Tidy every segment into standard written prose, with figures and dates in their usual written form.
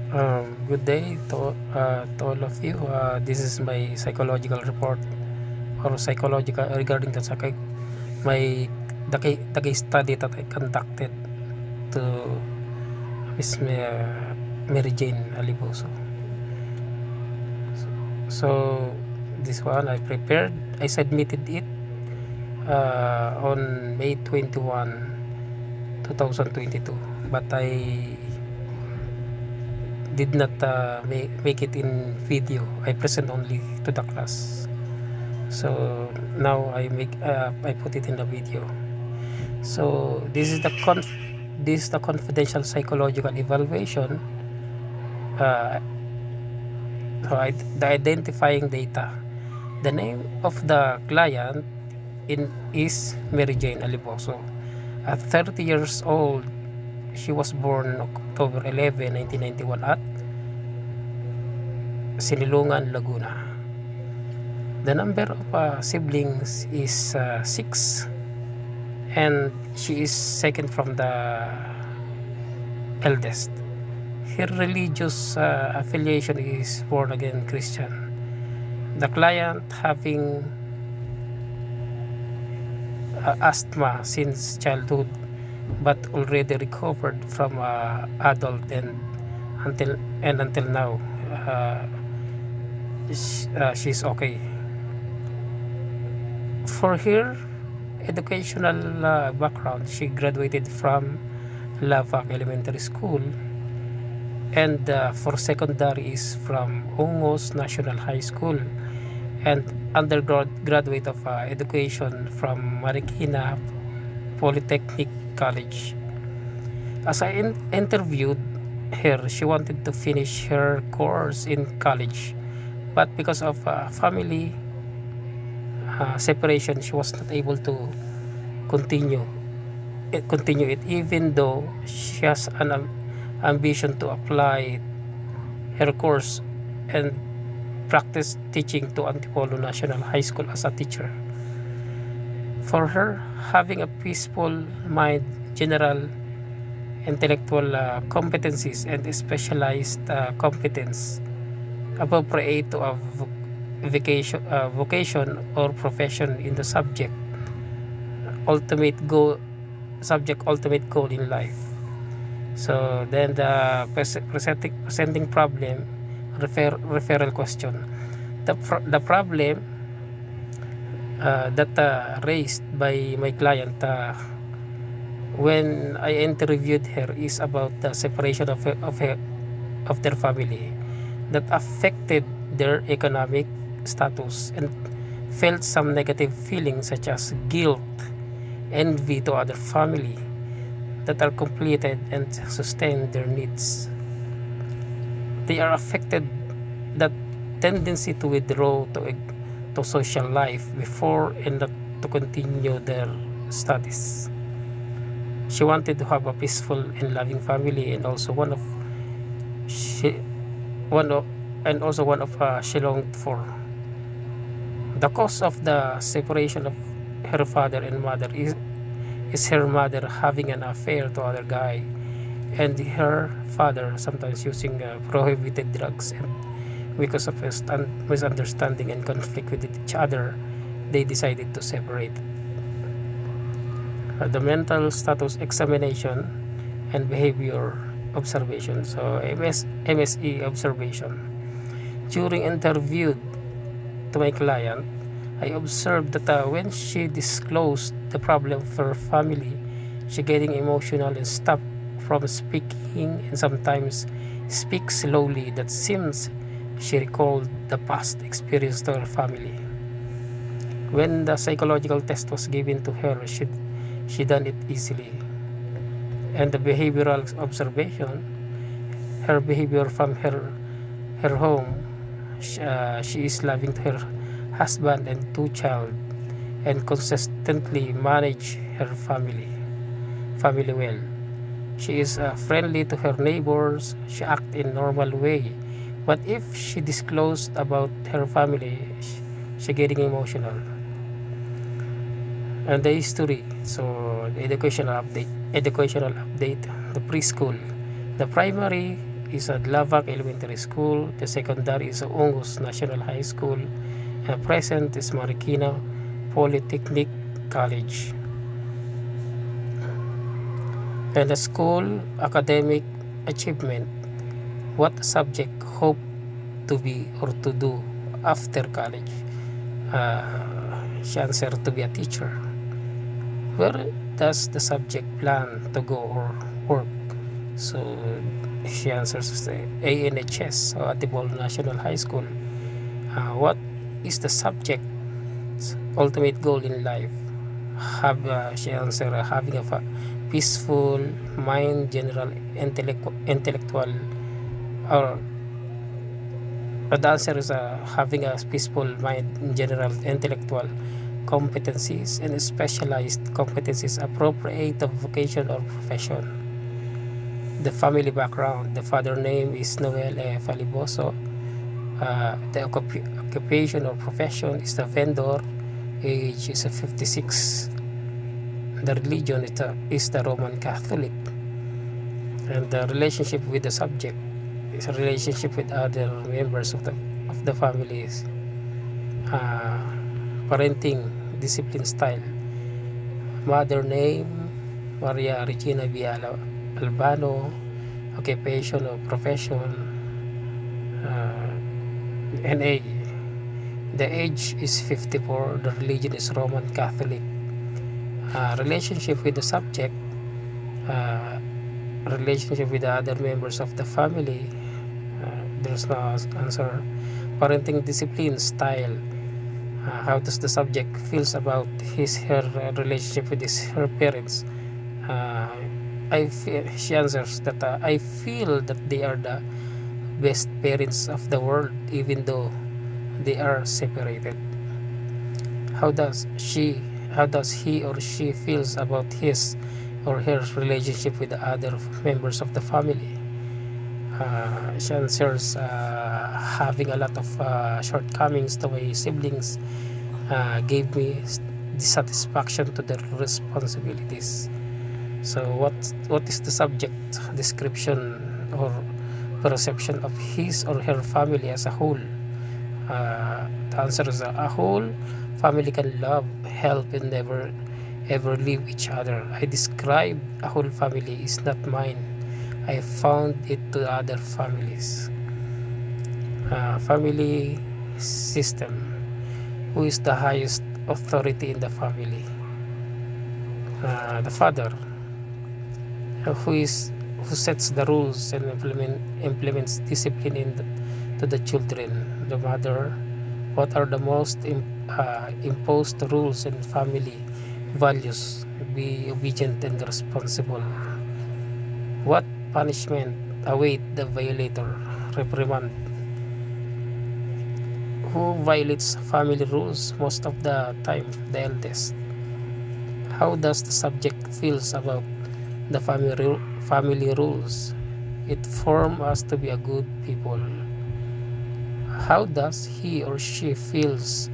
Good day to all of you. This is my psychological report or psychological regarding my the case study that I conducted to Miss Mary Jane Aliboso. So this one I prepared. I submitted it on May 21, 2022, but I did not make it in video. I present only to the class. So now I put it in the video. So this is the confidential psychological evaluation. uh, the identifying data. The name of the client is Mary Jane Aliboso. At 30 years old, she was born October 11, 1991 at Sinilungan, Laguna. The number of siblings is 6, and she is second from the eldest. Her religious affiliation is born again Christian. The client having asthma since childhood but already recovered from adult until now. uh, she's okay. For her educational background, she graduated from Lavak Elementary School, and for secondary is from Ongos National High School, and undergraduate of education from Marikina Polytechnic College. As I interviewed her, she wanted to finish her course in college, but because of family separation, she was not able to continue continue it, even though she has an ambition to apply her course and practice teaching to Antipolo National High School as a teacher. For her, having a peaceful mind, general intellectual competencies, and specialized competence appropriate to a vocation or profession in the ultimate goal ultimate goal in life. So then the presenting problem, referral question. The problem that raised by my client when I interviewed her is about the separation of their family that affected their economic status, and felt some negative feelings such as guilt, envy to other family that are completed and sustain their needs. They are affected that tendency to withdraw to social life before and not to continue their studies. She wanted to have a peaceful and loving family, and also she one of one of she longed for. The cause of the separation of her father and mother is her mother having an affair to other guy, and her father sometimes using prohibited drugs, and because of misunderstanding and conflict with each other, they decided to separate. The mental status examination and behavior observation. So MSE observation. During interview to my client, I observed that when she disclosed the problem for her family, she getting emotional and stopped from speaking, and sometimes speaks slowly. That seems she recalled the past experience to her family. When the psychological test was given to her, she done it easily. And the behavioral observation, her behavior from her home, she is loving to her husband and 2 child, and consistently manage her family well. She is friendly to her neighbors. She act in normal way. But if she disclosed about her family, she getting emotional. And the history. So the educational update. The preschool. The primary is a Lavak Elementary School. The secondary is Ungus National High School. And present is Marikina Polytechnic College. And the school academic achievement. What subject hope to be or to do after college? She answered to be a teacher. Where does the subject plan to go or work? So she answers the ANHS, so Atibol National High School. What is the subject's ultimate goal in life? She answered having a peaceful mind, general intellectual, or the answer is having a peaceful mind, general intellectual competencies and specialized competencies appropriate of vocation or profession. The family background. The father name is Noel Faliboso. The occupation or profession is the vendor. Age is 56. The religion is the Roman Catholic. And the relationship with the subject is a relationship with other members of the families. Parenting discipline style. Mother name Maria Regina Viala Albano. Occupation or profession NA. The age is 54. The religion is Roman Catholic. Relationship with the subject. Relationship with the other members of the family. There's no answer. Parenting discipline style. How does the subject feels about her relationship with her parents? She answers that I feel that they are the best parents of the world, even though they are separated. How does he or she feels about his or her relationship with the other members of the family? She answers having a lot of shortcomings to my siblings gave me dissatisfaction to their responsibilities. So what is the subject description or perception of his or her family as a whole? The answer is a whole family can love, help, and never ever leave each other. I describe a whole family is not mine. I found it to other families. Family system. Who is the highest authority in the family? The father. Who sets the rules and implements discipline to the children? The mother. What are the most imposed rules and family values? Be obedient and responsible. What punishment await the violator? Reprimand. Who violates family rules most of the time? The eldest. How does the subject feels about the family rules? It forms us to be a good people. How does he or she feels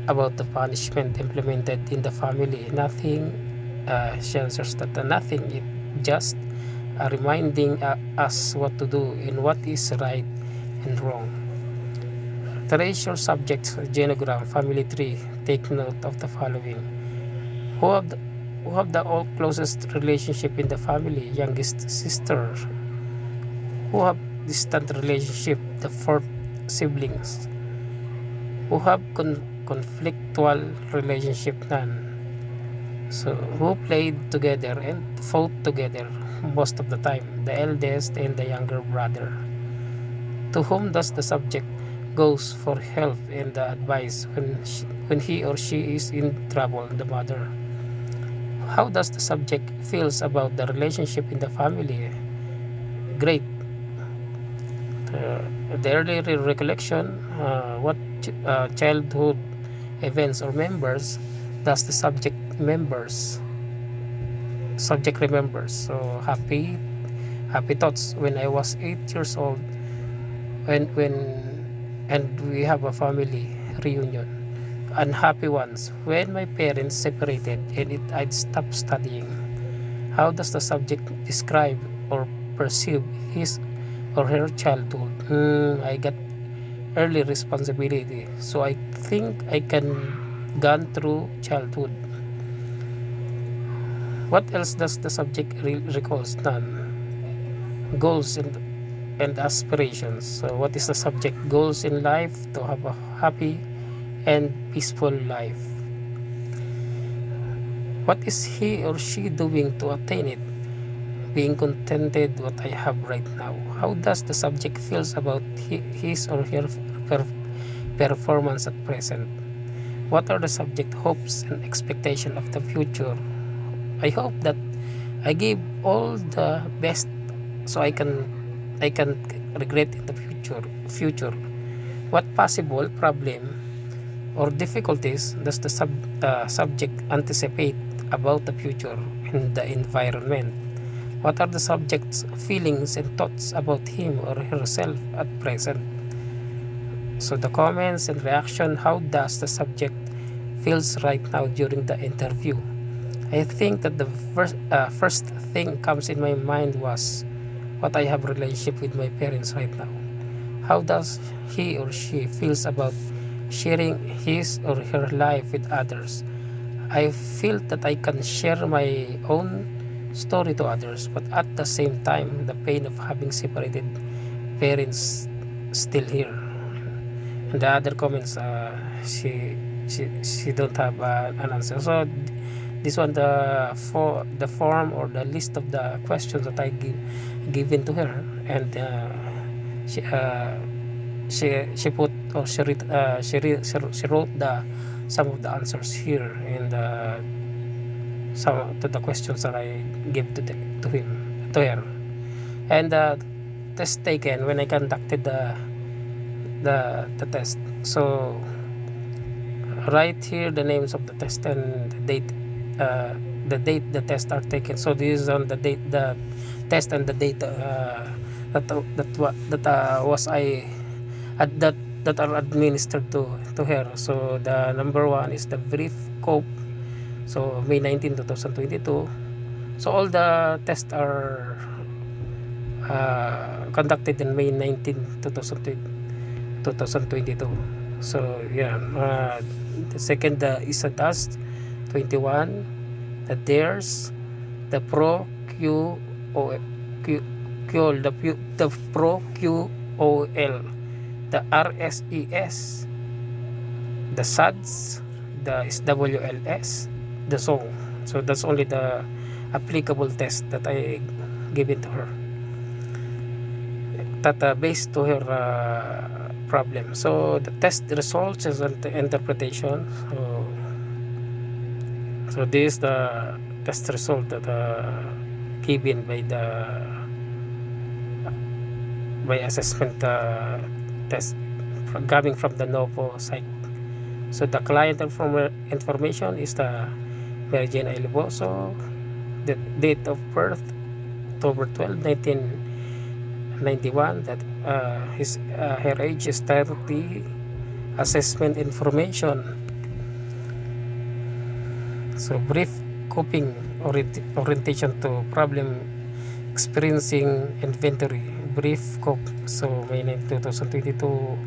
about the punishment implemented in the family? Nothing. She answers that nothing. It just reminding us what to do and what is right and wrong. Trace your subject's genogram, family tree. Take note of the following. Who have the all closest relationship in the family? Youngest sister. Who have distant relationship? The fourth siblings. Who have conflictual relationship? None. So who played together and fought together most of the time? The eldest and the younger brother. To whom does the subject goes for help and advice when he or she is in trouble? The mother. How does the subject feels about the relationship in the family? Great. The early recollection. What childhood events or members does the subject remembers? So happy thoughts when I was 8 years old, and we have a family reunion. Unhappy ones when my parents separated and I'd stopped studying. How does the subject describe or perceive his or her childhood. I got early responsibility, so I think I can gone through childhood. What else does the subject recalls? None. Goals and aspirations. So what is the subject? Goals in life: to have a happy and peaceful life. What is he or she doing to attain it? Being contented what I have right now. How does the subject feels about his or her performance at present? What are the subject hopes and expectation of the future? I hope that I give all the best so I can regret in the future. What possible problem or difficulties does the subject anticipate about the future and the environment? What are the subject's feelings and thoughts about him or herself at present? So the comments and reaction, how does the subject feels right now during the interview? I think that the first thing comes in my mind was what I have relationship with my parents right now. How does he or she feels about sharing his or her life with others? I feel that I can share my own story to others, but at the same time, the pain of having separated parents still here. And the other comments, she don't have an answer. So this one, the form or the list of the questions that I given to her, and she she put or she wrote the some of the answers here in the some to the questions that I gave to him to her. And the test taken when I conducted the test. So right here the names of the test and the date the test are taken. So this is on the date the test and the date that was I at that are administered to her. So the number one is the brief cope. So May 19, 2022. So all the tests are conducted in May 19, 2022. So yeah, the second is a dust 21, the dares, the pro q o q q the pro q o l, the rses, the SADS, the SWLS, the song. So that's only the applicable test that I given to her, that based to her problem. So the test results is an interpretation. So this is the test result that given by assessment test coming from the Novo Psych. So the client information is the Mary Jane Aliboso, the date of birth October 12, 1991, that her age is 30, assessment information. So brief coping orientation to problem experiencing inventory, brief cope. So May 9, 2022,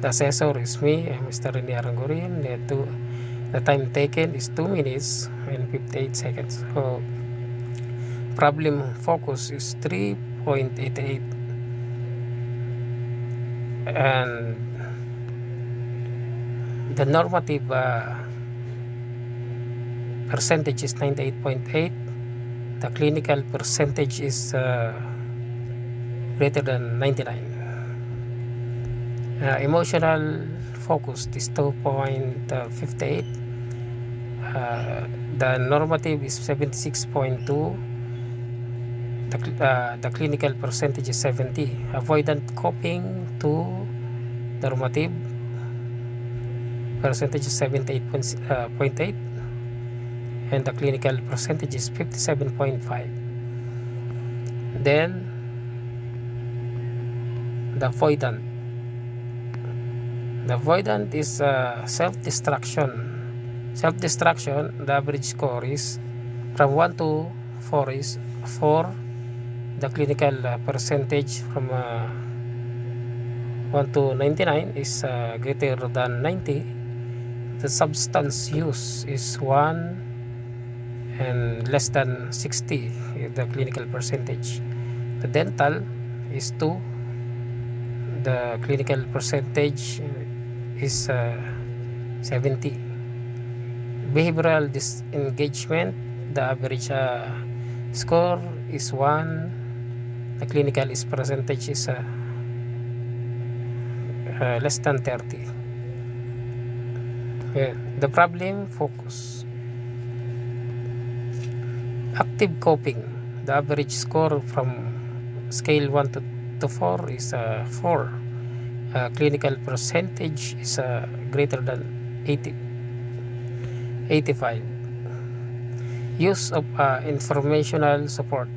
the assessor is me, Mr. Rene Arangorin. The time taken is 2 minutes and 58 seconds. So problem focus is 3.88, and the normative percentage is 98.8. The clinical percentage is greater than 99. Emotional focus is 2.58. The normative is 76.2. The clinical percentage is 70. Avoidant coping to normative percentage is 78.8, and the clinical percentage is 57.5. Then the avoidant. The avoidant is self-destruction. Self-destruction, the average score is from 1 to 4 is 4. the clinical percentage from 1 to 99 is greater than 90. The substance use is 1 and less than 60, the clinical percentage. The dental is 2. The clinical percentage is 70. Behavioral disengagement, the average score is 1. The clinical percentage is less than 30. The problem focus. Active coping, the average score from scale 1 to 4 is 4. Clinical percentage is greater than 85. Use of informational support,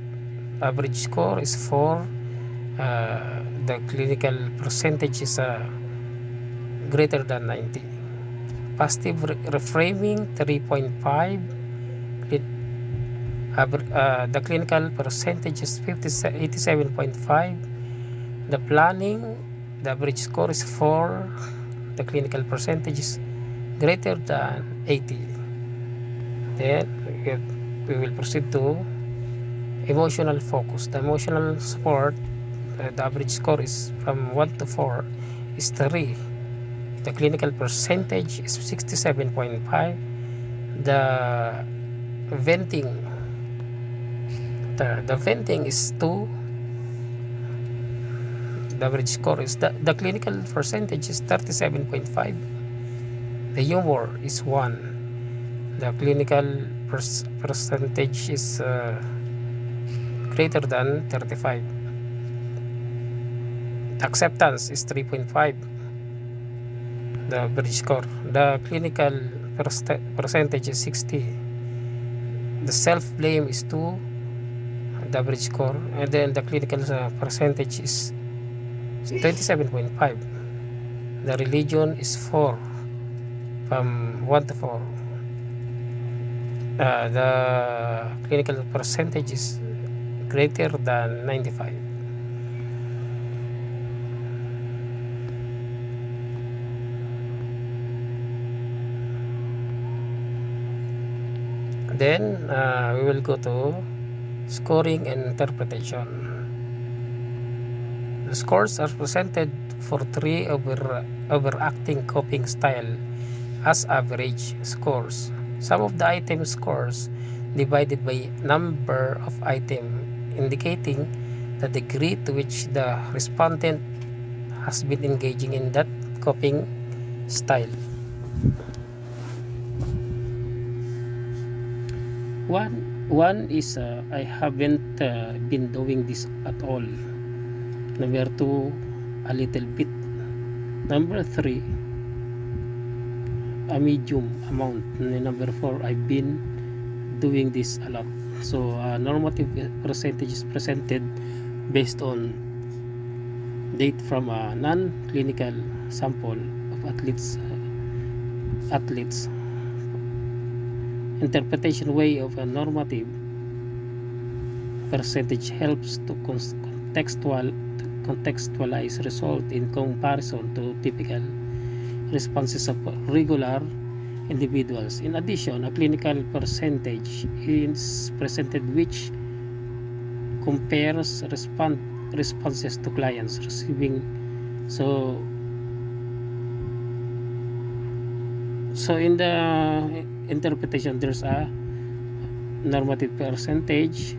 average score is 4. The clinical percentage is greater than 90. Positive reframing 3.5. The clinical percentage is 87.5. The planning, the average score is 4. The clinical percentage is greater than 80. Then we will proceed to emotional focus. The emotional support, the average score is from 1 to 4 is 3. The clinical percentage is 67.5. The venting, the venting is 2. The average score is the clinical percentage is 37.5. The humor is 1. The clinical percentage is greater than 35. Acceptance is 3.5. The average score. The clinical percentage is 60. The self-blame is 2. The average score. And then the clinical percentage is 27.5. The religion is 4 from 1 to 4. The clinical percentage is greater than 95. Then we will go to scoring and interpretation. The scores are presented for 3 overacting coping style as average scores. Some of the item scores divided by number of item, indicating the degree to which the respondent has been engaging in that coping style. One is I haven't been doing this at all. Number 2, a little bit. Number 3, a medium amount. Number 4, I've been doing this a lot. So normative percentage is presented based on date from a non-clinical sample of athletes. Interpretation way of a normative percentage helps to contextualize result in comparison to typical responses of regular individuals. In addition, a clinical percentage is presented which compares responses to clients receiving. So in the interpretation, there's a normative percentage,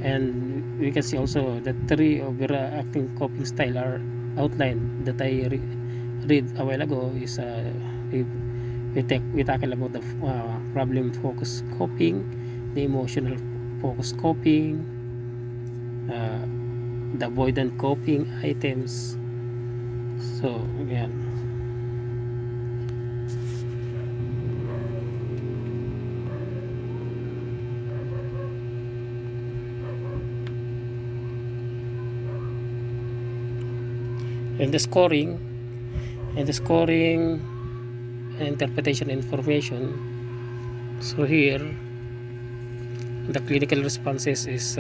and we can see also that 3 overacting coping style are outlined that I read a while ago. Is we tackle about the problem focus coping, the emotional focus coping, the avoidant coping items. So yeah. And the scoring and interpretation information. So here the clinical responses is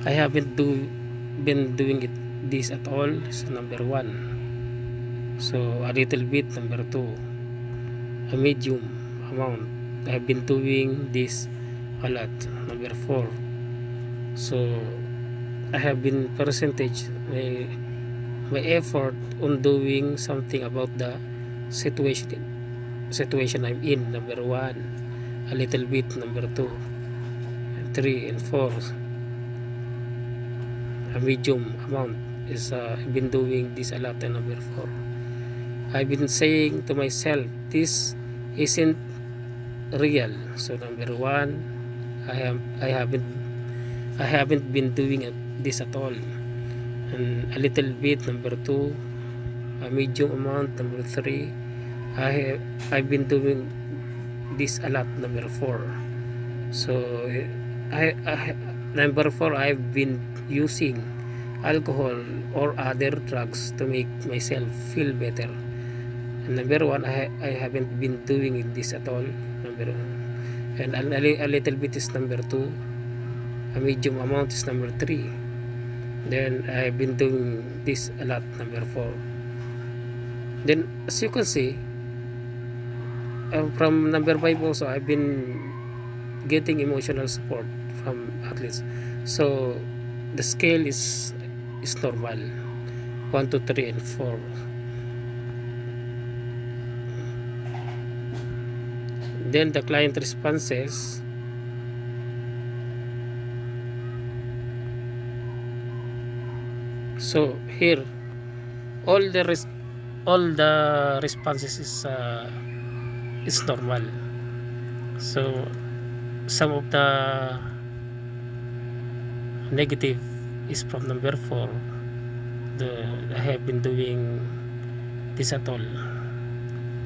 I haven't been doing this at all, so number 1. So a little bit, number 2. A medium amount, I have been doing this a lot, number 4. So I have been percentage my effort on doing something about the situation I'm in, number 1. A little bit, number 2. 3 and 4. A medium amount is I've been doing this a lot, and number 4. I've been saying to myself, this isn't real. So number 1, I haven't been doing this at all. And a little bit, number 2. A medium amount, number 3. I've been doing this a lot, number 4. So number 4, I've been using alcohol or other drugs to make myself feel better. And number 1, I haven't been doing this at all, number 1. And a little bit is number 2. A medium amount is number 3. Then I've been doing this a lot, number 4. Then as you can see, from number 5 also, I've been getting emotional support from athletes. So the scale is normal, 1, 2, 3 and 4. Then the client responses. So here, all the responses is normal. So some of the negative is from number 4. I have been doing this at all,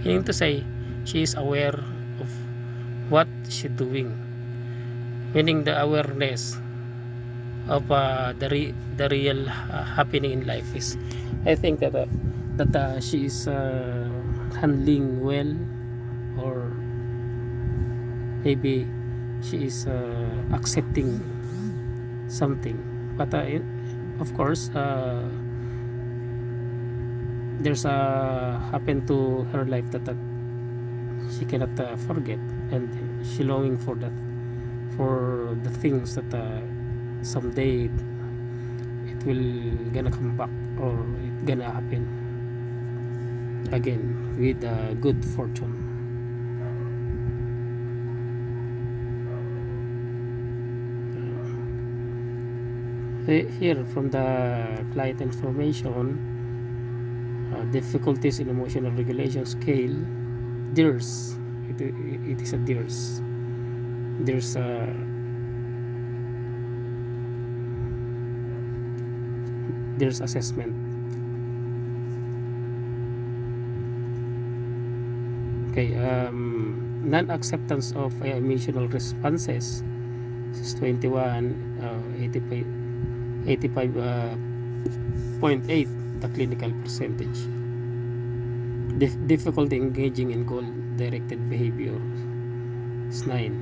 meaning to say she is aware of what she's doing, meaning the awareness of the real happening in life is, I think that she is handling well, or maybe she is accepting something. But of course, there's happen to her life that she cannot forget, and she longing for that, for the things that someday it will gonna come back, or it gonna happen again with good fortune. Here from the client information, difficulties in emotional regulation scale, DIRS. It is a DIRS. There's a assessment. Okay, non-acceptance of emotional responses. This is 21, 85.8, the clinical percentage. Difficulty engaging in goal-directed behavior is 9.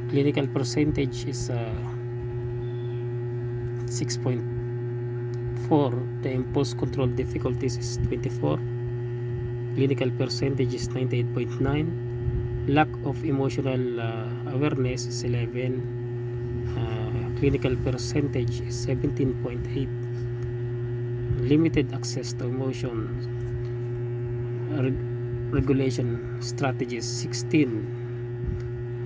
Clinical percentage is 6.4. The impulse control difficulties is 24. Clinical percentage is 98.9. Lack of emotional awareness is 11. Clinical percentage is 17.8. Limited access to emotion regulation strategies 16.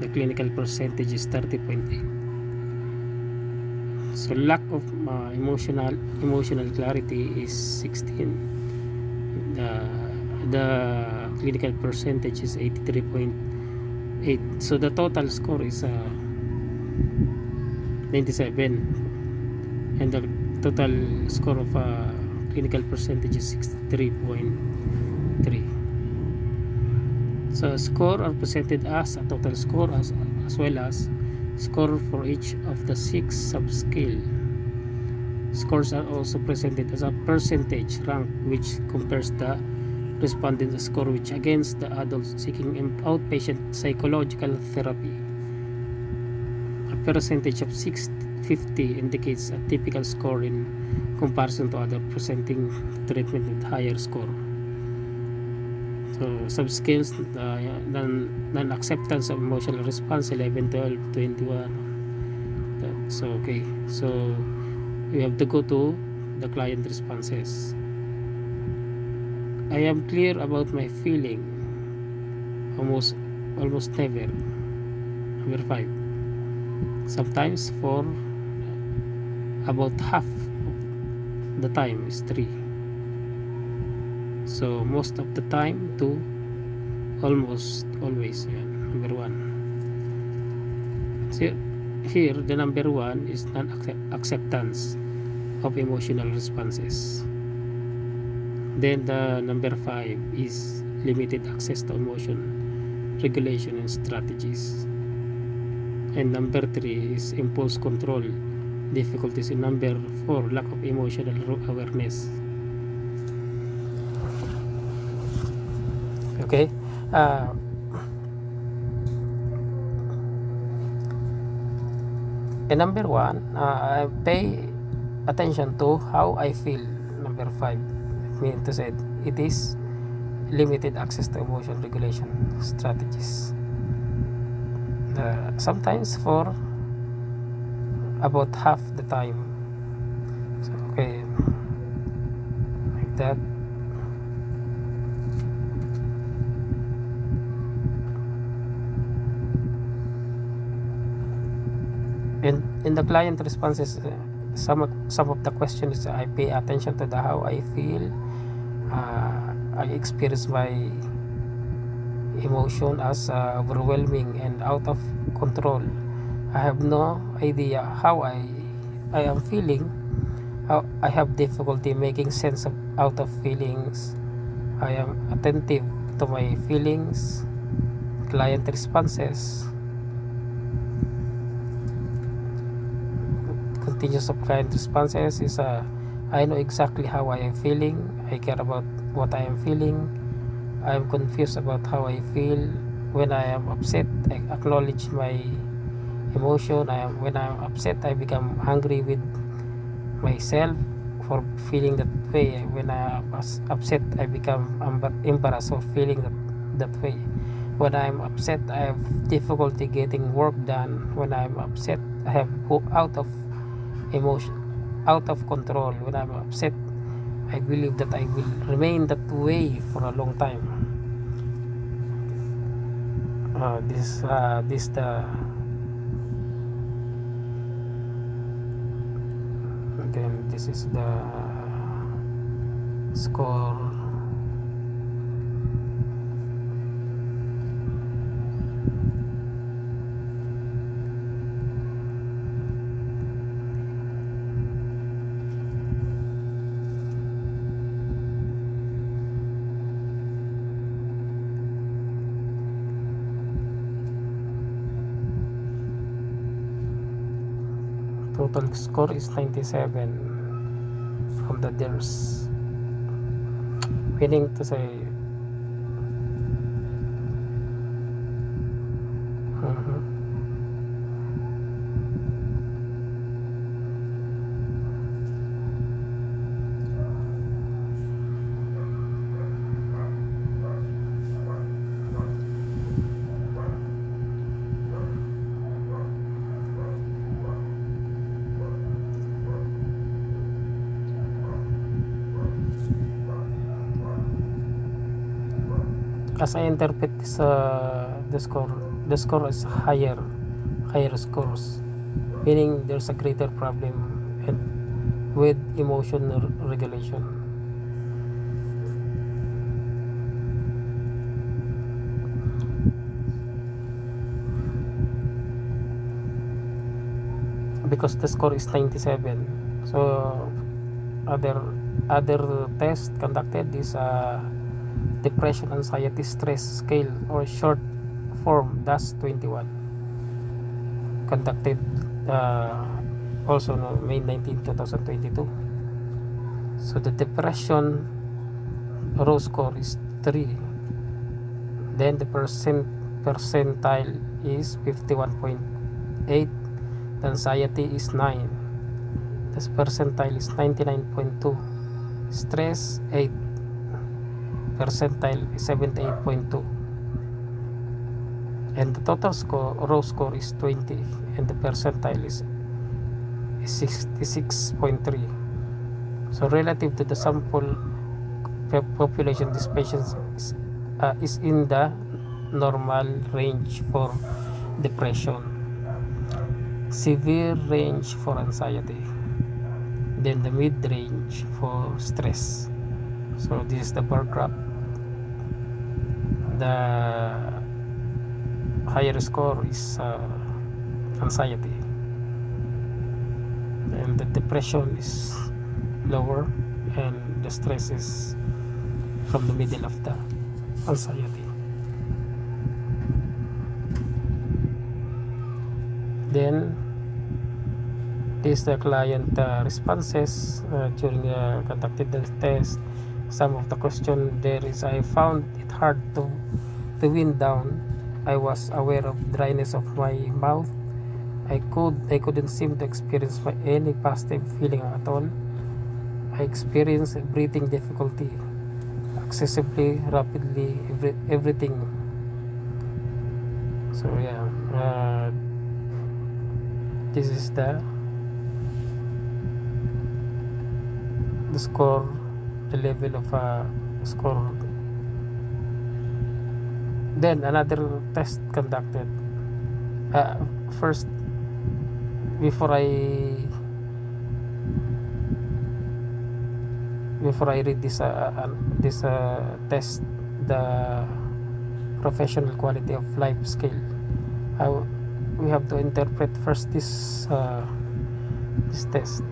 The clinical percentage is 30.8. So lack of emotional clarity is 16. The clinical percentage is 83.8. So the total score is 97, and the total score of clinical percentage is 63.3. So score are presented as a total score as well as score for each of the 6 subscale. Scores are also presented as a percentage rank, which compares the respondent score which against the adults seeking outpatient psychological therapy. A percentage of 60 50 indicates a typical score in comparison to other presenting treatment with higher score. So subscales, non-acceptance of emotional response 11, 12, 21. So okay, so we have to go to the client responses. I am clear about my feeling almost never. Number 5. Sometimes for about half the time is 3. So most of the time 2, almost always. Yan, number 1. So here the number 1 is non-acceptance of emotional responses. Then the number 5 is limited access to emotion regulation and strategies. And number 3 is impulse control difficulties. In number 4, lack of emotional awareness. Okay, and number 1, I pay attention to how I feel. Number 5, mean to say it is limited access to emotion regulation strategies. Sometimes for about half the time. So okay, like that. And in the client responses, some of the questions I pay attention to the how I feel. I experience my emotion as overwhelming and out of control. I have no idea how I am feeling. I have difficulty making sense out of feelings. I am attentive to my feelings. Client responses. Continuous of client responses is I know exactly how I am feeling. I care about what I am feeling. I am confused about how I feel. When I am upset, I acknowledge my emotion. When I am upset, I become angry with myself for feeling that way. When I am upset, I become embarrassed for feeling that way. When I am upset, I have difficulty getting work done. When I am upset, I have out of emotion, out of control. When I'm upset, I believe that I will remain that way for a long time. This the and then this is the score. Total score is 97 from the DERS, meaning to say as I interpret this, the score is higher scores, meaning there's a greater problem with emotion regulation. Because the score is 97, so other test conducted is depression, anxiety, stress scale, or short form DAS-21, conducted also no, May 19, 2022. So the depression raw score is 3, then the percentile is 51.8, The anxiety is 9. The percentile is 99.2. Stress 8. Percentile is 78.2. And the total score, raw score, is 20, and the percentile is 66.3. So relative to the sample population, this patient is in the normal range for depression, severe range for anxiety, then the mid range for stress. So this is the bar graph. The higher score is anxiety, and the depression is lower, and the stress is from the middle of the anxiety. Then this the client responses during conducted the test. Some of the question there is: I found it hard to wind down. I was aware of dryness of my mouth. I couldn't seem to experience any positive feeling at all. I experienced breathing difficulty, excessively rapidly, everything. So yeah, this is the score, the level of score. Then another test conducted. First, before I read this test, the professional quality of life scale, we have to interpret first this test.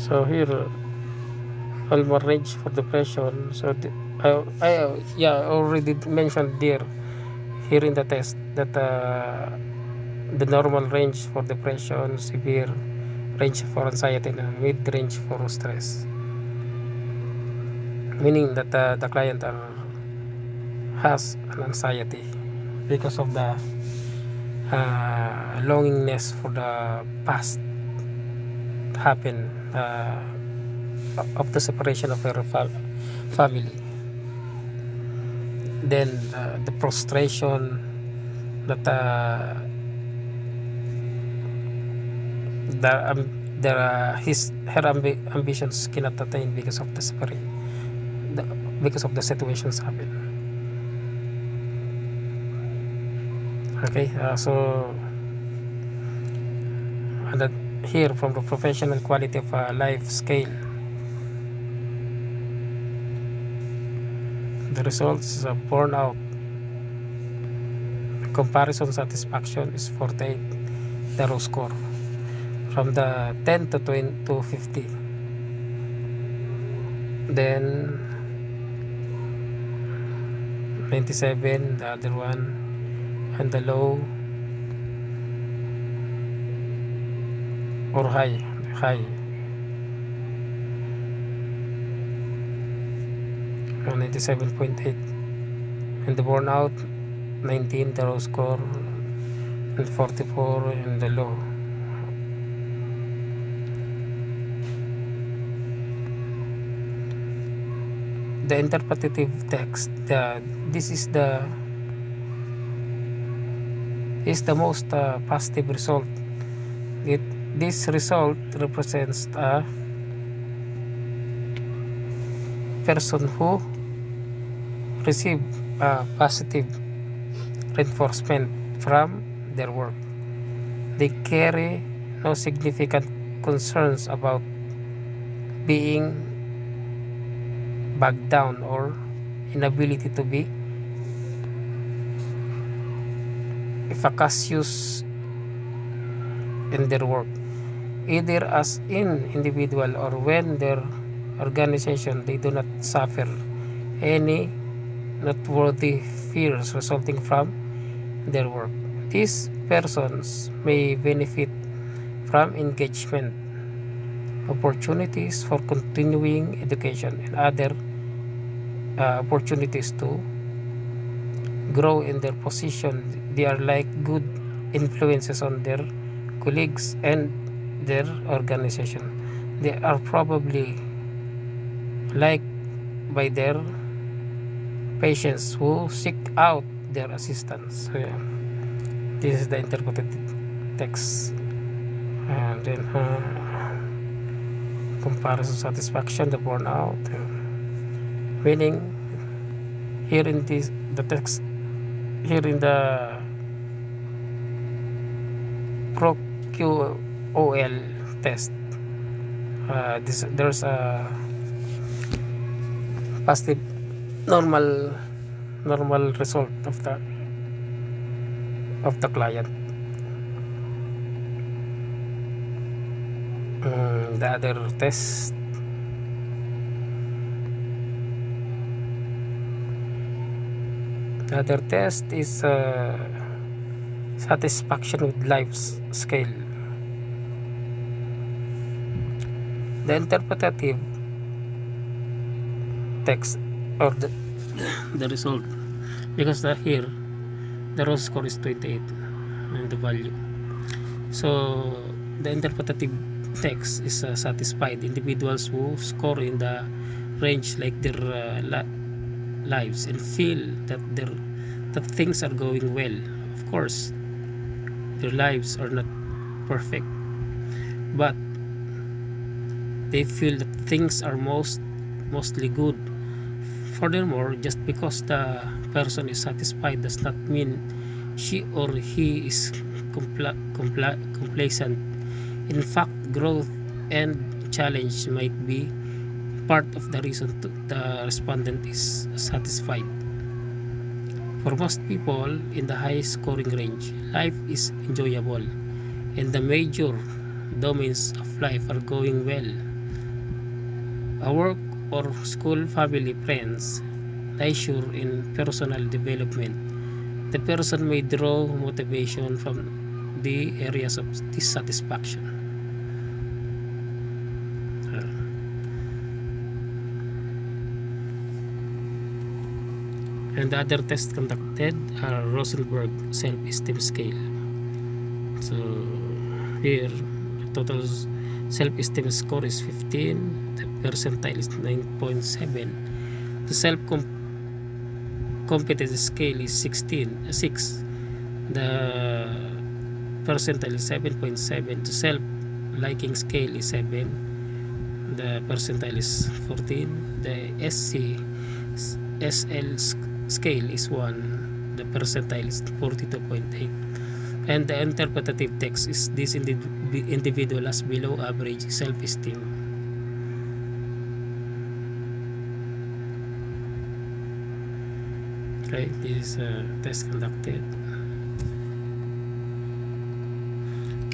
So here, Almar range for depression. So I already mentioned here in the test that the normal range for depression, severe range for anxiety, and mid range for stress. Meaning that the client has an anxiety because of the longingness for the past happened of the separation of her family. Then the frustration that her ambitions cannot attain because of the because of the situations happen. Okay, so and that here from the professional quality of life scale, the results is burnout. Comparison satisfaction is 48, the raw score, from the 10 to 20 to 50. Then 97, the other one, and the low or high 97.8, and the burnout 19, the raw score, and 44 in the low. The interpretative text, this is the most positive result. This result represents a person who receive positive reinforcement from their work. They carry no significant concerns about being bogged down or inability to be efficacious in their work, either as in individual or when their organization. They do not suffer any noteworthy fears resulting from their work. These persons may benefit from engagement opportunities for continuing education and other opportunities to grow in their position. They are like good influences on their colleagues and their organization. They are probably liked by their patients who seek out their assistance. So, yeah, this is the interpreted text. And then comparison satisfaction, the burnout. Meaning here in this the text, here in the ProQOL test, there's a positive normal result of the client. The other test, is satisfaction with life's scale. The interpretative text or the result, because here the raw score is 28 and the value. So the interpretative text is satisfied individuals who score in the range like their lives and feel that things are going well. Of course, their lives are not perfect, but they feel that things are mostly good. Furthermore, just because the person is satisfied does not mean she or he is complacent. In fact, growth and challenge might be part of the reason the respondent is satisfied. For most people in the high scoring range, life is enjoyable and the major domains of life are going well. A work or school, family, friends, leisure, in personal development. The person may draw motivation from the areas of dissatisfaction. And the other test conducted are Rosenberg self-esteem scale. So here total self-esteem score is 15, the percentile is 9.7, the self-competence scale is 6, the percentile is 7.7, the self-liking scale is 7, the percentile is 14, the SL scale is 1, the percentile is 42.8, and the interpretative text is this individual has below average self-esteem. Okay, this is a test conducted.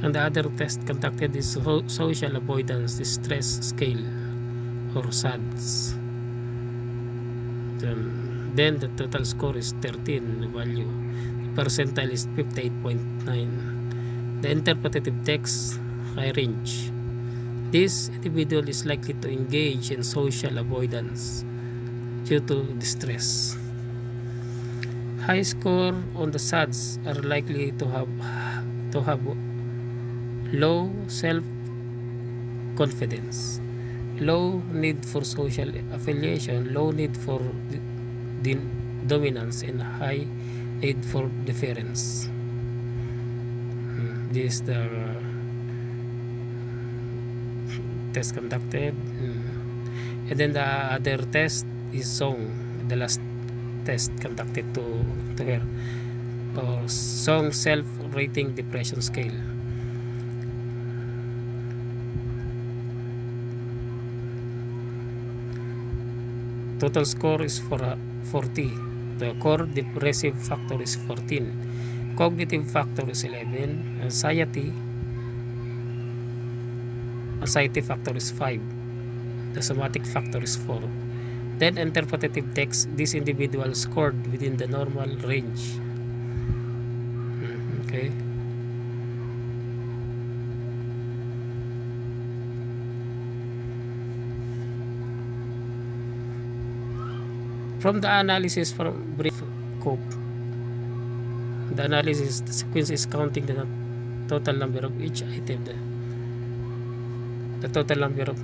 And the other test conducted is social avoidance distress scale or SADS. Then the total score is 13 value. The percentile is 58.9. The interpretative text high range. This individual is likely to engage in social avoidance due to distress. High score on the SADS are likely to have low self-confidence, low need for social affiliation, low need for dominance, and high need for deference. This is the test conducted. And then the other test is song, the last test conducted to her, or song self-rating depression scale. Total score is 40. The core depressive factor is 14. Cognitive factor is 11. Anxiety factor is 5. The somatic factor is 4. Then interpretative text, this individual scored within the normal range. Okay. From the analysis from brief scope, the analysis, the sequence is counting the total number of each item, the total number of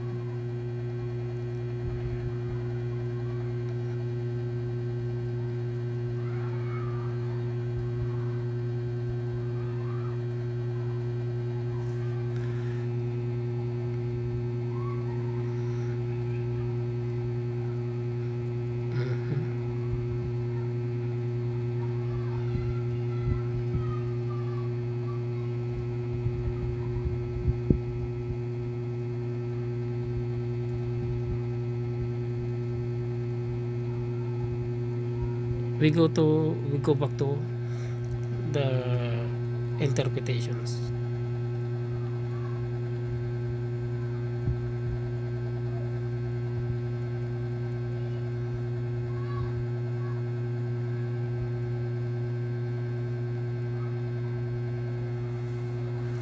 we go back to the interpretations.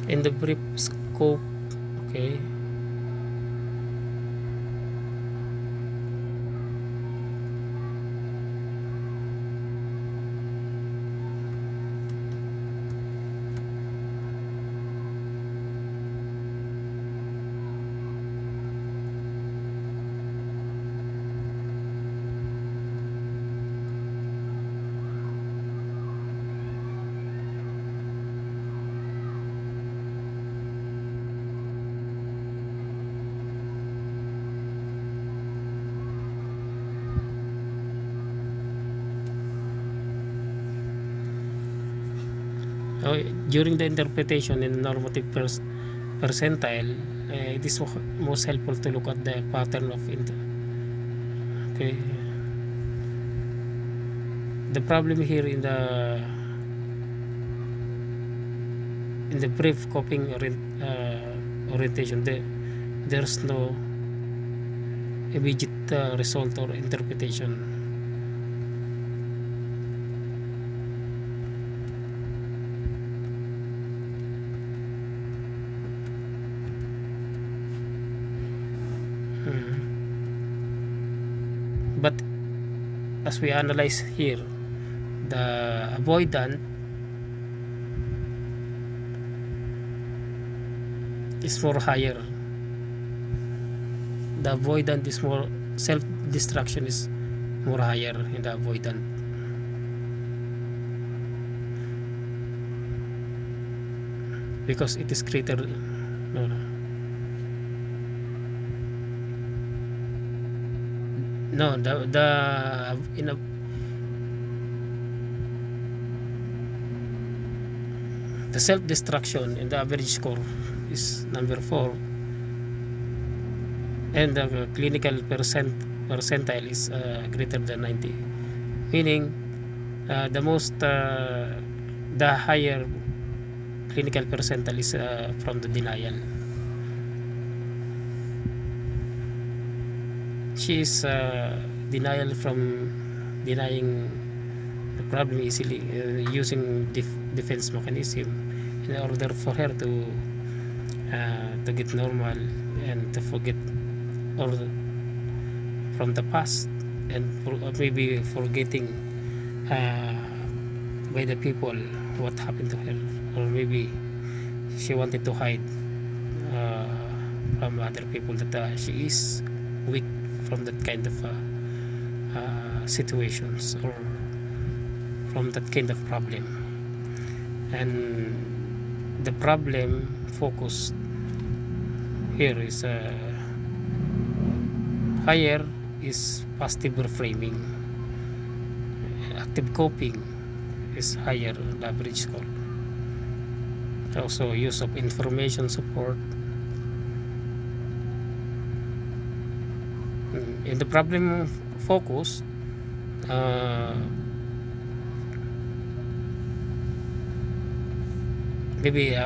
In the brief scope, okay, during the interpretation in normative percentile, it is most helpful to look at the pattern of okay. The problem here in the brief coping orientation, there's no immediate result or interpretation. But as we analyze here, the avoidant is more higher. The avoidant is more, self-destruction is more higher in the avoidant. Because it is greater. No, the self-destruction in the average score is number 4, and the clinical percentile is greater than 90, meaning the higher clinical percentile is from the denial. She is denying the problem easily, using defense mechanism in order for her to get normal and to forget or from the past, and maybe forgetting by the people what happened to her, or maybe she wanted to hide from other people that she is weak from that kind of situations, or from that kind of problem. And the problem focus here is higher is positive reframing, active coping is higher the average score. Also use of information support, In the problem focus, maybe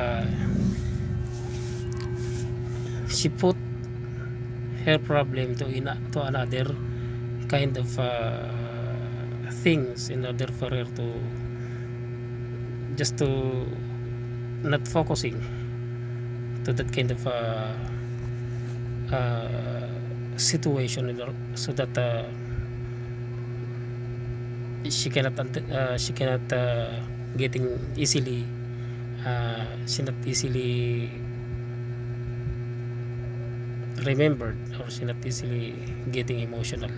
she put her problem to another kind of things in order for her to just to not focusing to that kind of situation, so that she cannot getting easily she not easily remembered, or she not easily getting emotional.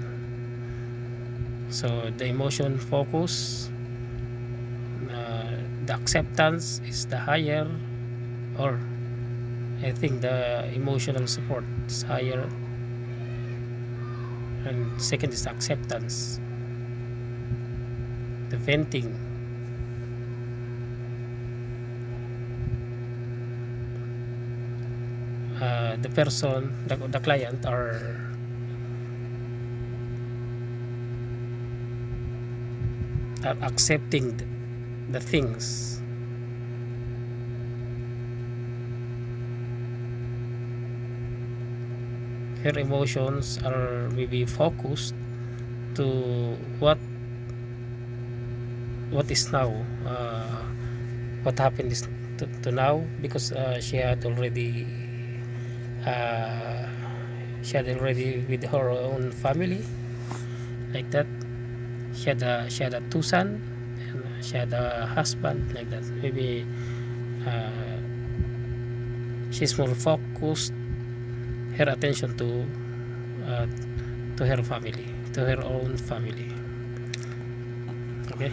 So the emotion focus, the acceptance is the higher, or I think the emotional support is higher, and second is acceptance. The venting, the person, the client are accepting the things. Her emotions are maybe focused to what is now, what happened is to now, because uh, she had already with her own family, like that. She had a two son, and she had a husband, like that. Maybe uh, she's more focused her attention to her family, to her own family. Okay.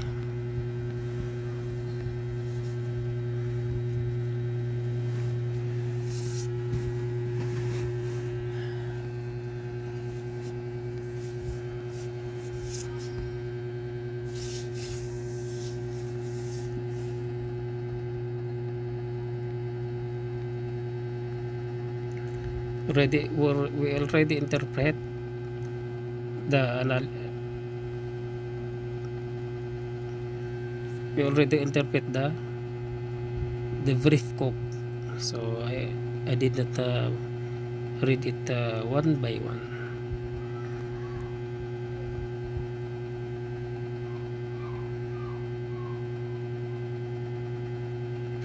We already interpret the we already interpret the brief scope. So I did not read it one by one.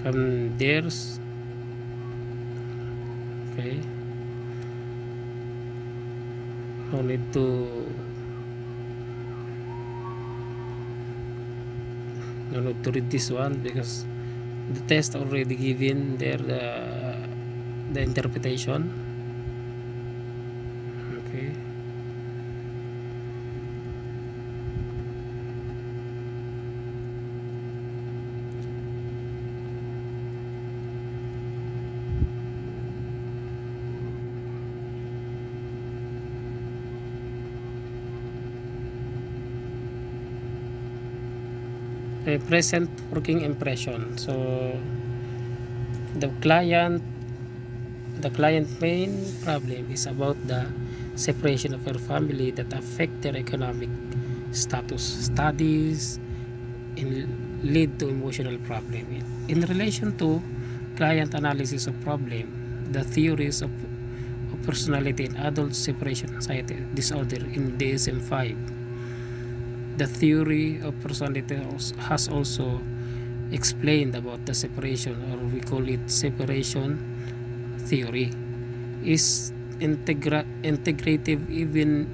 From there's okay, no need to read this one, because the test already given there the interpretation. Okay. A present working impression. So the client main problem is about the separation of her family that affect their economic status, studies, and lead to emotional problem. In relation to client analysis of problem, the theories of personality and adult separation anxiety disorder in DSM-5, the theory of personality has also explained about the separation, or we call it separation theory, is integrative even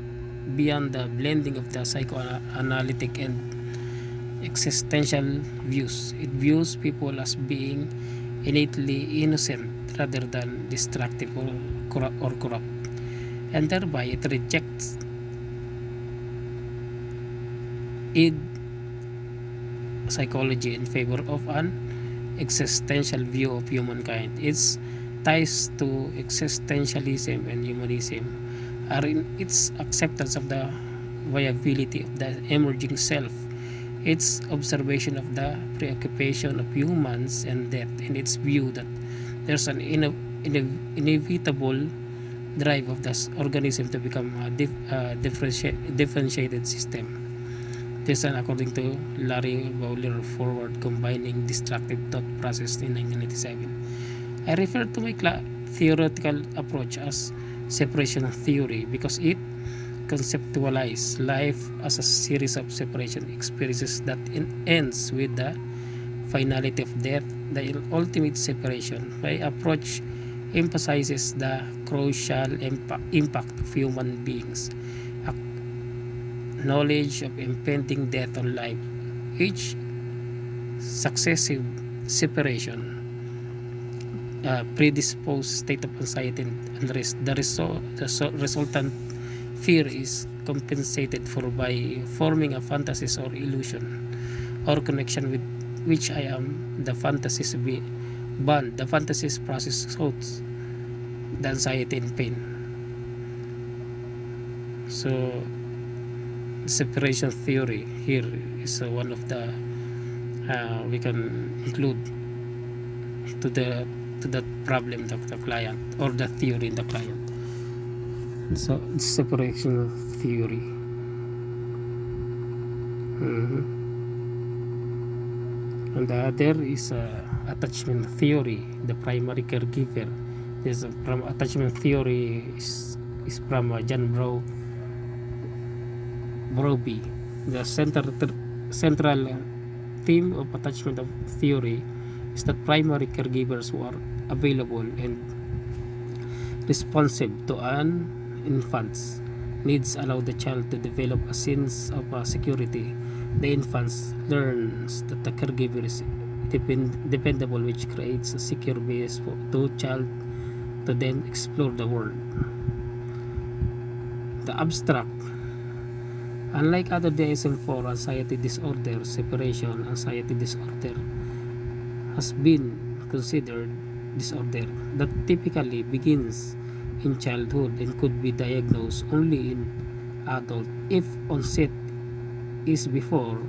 beyond the blending of the psychoanalytic and existential views. It views people as being innately innocent rather than destructive or corrupt, and thereby it rejects id psychology in favor of an existential view of humankind. Its ties to existentialism and humanism are in its acceptance of the viability of the emerging self, its observation of the preoccupation of humans and death, and its view that there's an inevitable drive of the organism to become a differentiated system. This is according to Larry Bowler Forward Combining Destructive Thought Process in 1997. I refer to my theoretical approach as separation theory because it conceptualizes life as a series of separation experiences that ends with the finality of death, the ultimate separation. My approach emphasizes the crucial impact of human beings, knowledge of impending death on life. Each successive separation predisposed state of anxiety and unrest. The resultant fear is compensated for by forming a fantasy or illusion or connection with which I am. The fantasies bond. The fantasies process soothes the anxiety and pain. So separation theory here is one of the we can include to the problem of the client or the theory in the client. So separation theory. And the other is attachment theory. The primary caregiver. This from attachment theory is from John Bowlby. The central theme of attachment of theory is that primary caregivers who are available and responsive to an infant's needs allow the child to develop a sense of security. The infant learns that the caregiver is dependable, which creates a secure base for the child to then explore the world. The abstract. Unlike other DSM-4 anxiety disorder, separation anxiety disorder has been considered disorder that typically begins in childhood and could be diagnosed only in adult if onset is before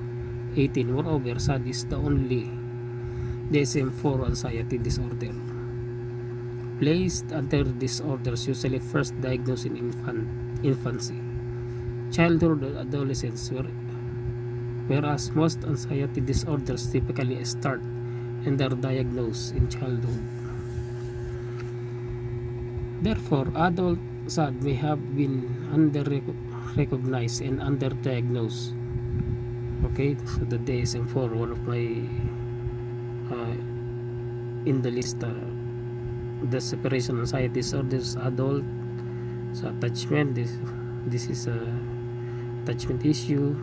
18. Moreover, SAD is the only DSM-4 anxiety disorder. Placed under disorders usually first diagnosed in infancy, childhood, or adolescence, whereas most anxiety disorders typically start and are diagnosed in childhood. Therefore, adult SAD may have been under-recognized and under-diagnosed. Okay, so the DSM-4, one of my in the list, the separation anxiety disorders, adult. So attachment, this is a attachment issue.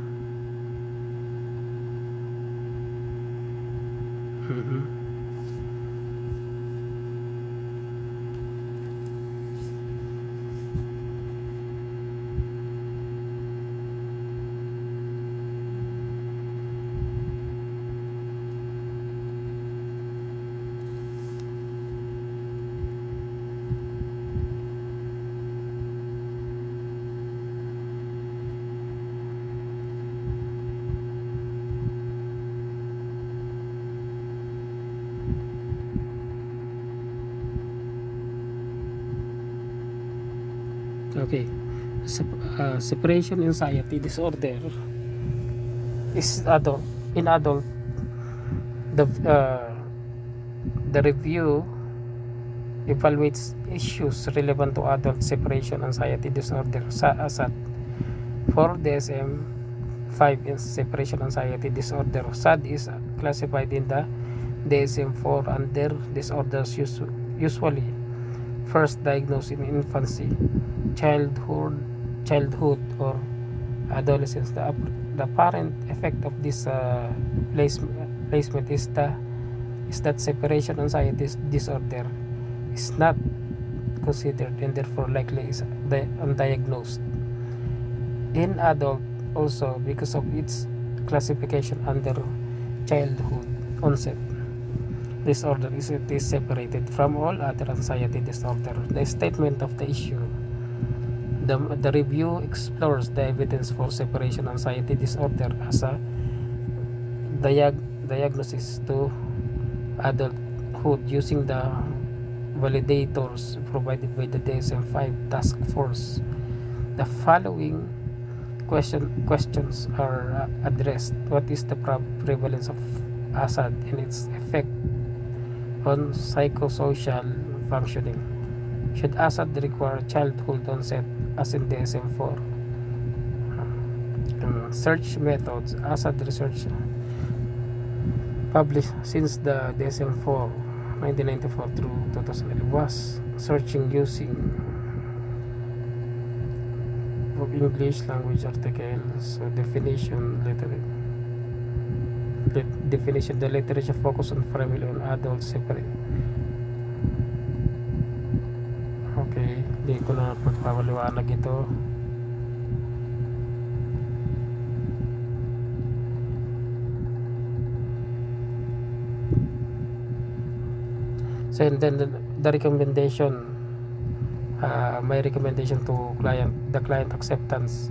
Okay, separation anxiety disorder is adult. In adult, the review evaluates issues relevant to adult separation anxiety disorder SAD. For DSM-5 in separation anxiety disorder, SAD is classified in the DSM-4 under disorders usually first diagnosed in infancy, childhood or adolescence. The apparent effect of this placement is that separation anxiety disorder is not considered and therefore likely is undiagnosed in adult also because of its classification under childhood onset disorder. It is separated from all other anxiety disorder. The statement of the issue. The review explores the evidence for separation anxiety disorder as a diagnosis to adulthood using the validators provided by the DSM-5 task force. The following questions are addressed. What is the prevalence of hazard and its effect on psychosocial functioning? Should hazard require childhood onset as in DSM-4? Search methods. Hazard research published since the DSM-4 1994 through 2011 was searching using English language articles. So definition, definition, the literature focus on primarily on adults separate. Okay, hindi ko na pagpapaliwanag ito. So and then the recommendation, my recommendation to the client acceptance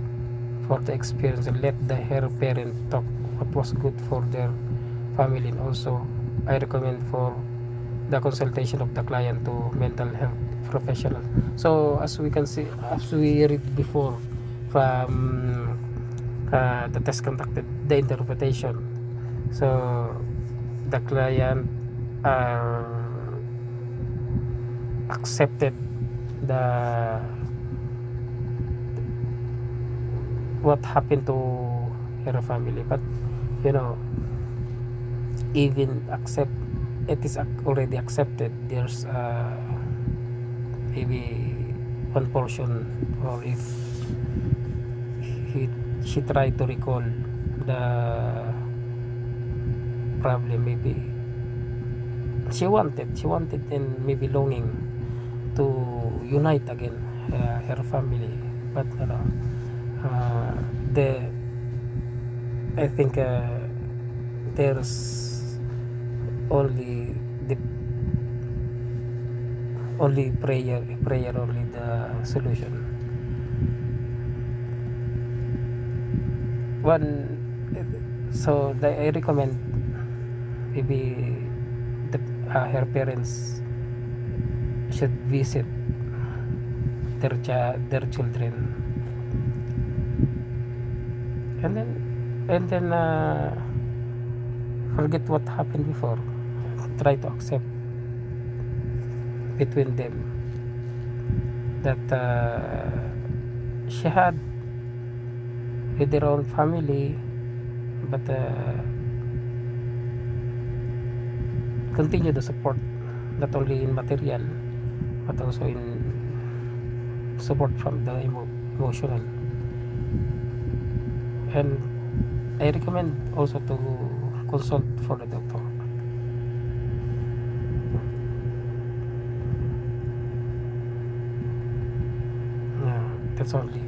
for the experience, and let her parent talk what was good for their family, and also I recommend for the consultation of the client to mental health professional. So as we can see, as we read before from the test conducted, the interpretation, so the client accepted the what happened to her family, but you know, even accept it is already accepted, there's maybe one portion, or if she tried to recall the problem, maybe she wanted and maybe longing to unite again her family, but the I think there's only the only prayer only the solution. One, so I recommend maybe her parents should visit their children, and then forget what happened before, try to accept between them that she had with their own family, but continue the support, not only in material but also in support from the emotional. And I recommend also to consult for the doctor. Yeah, that's only.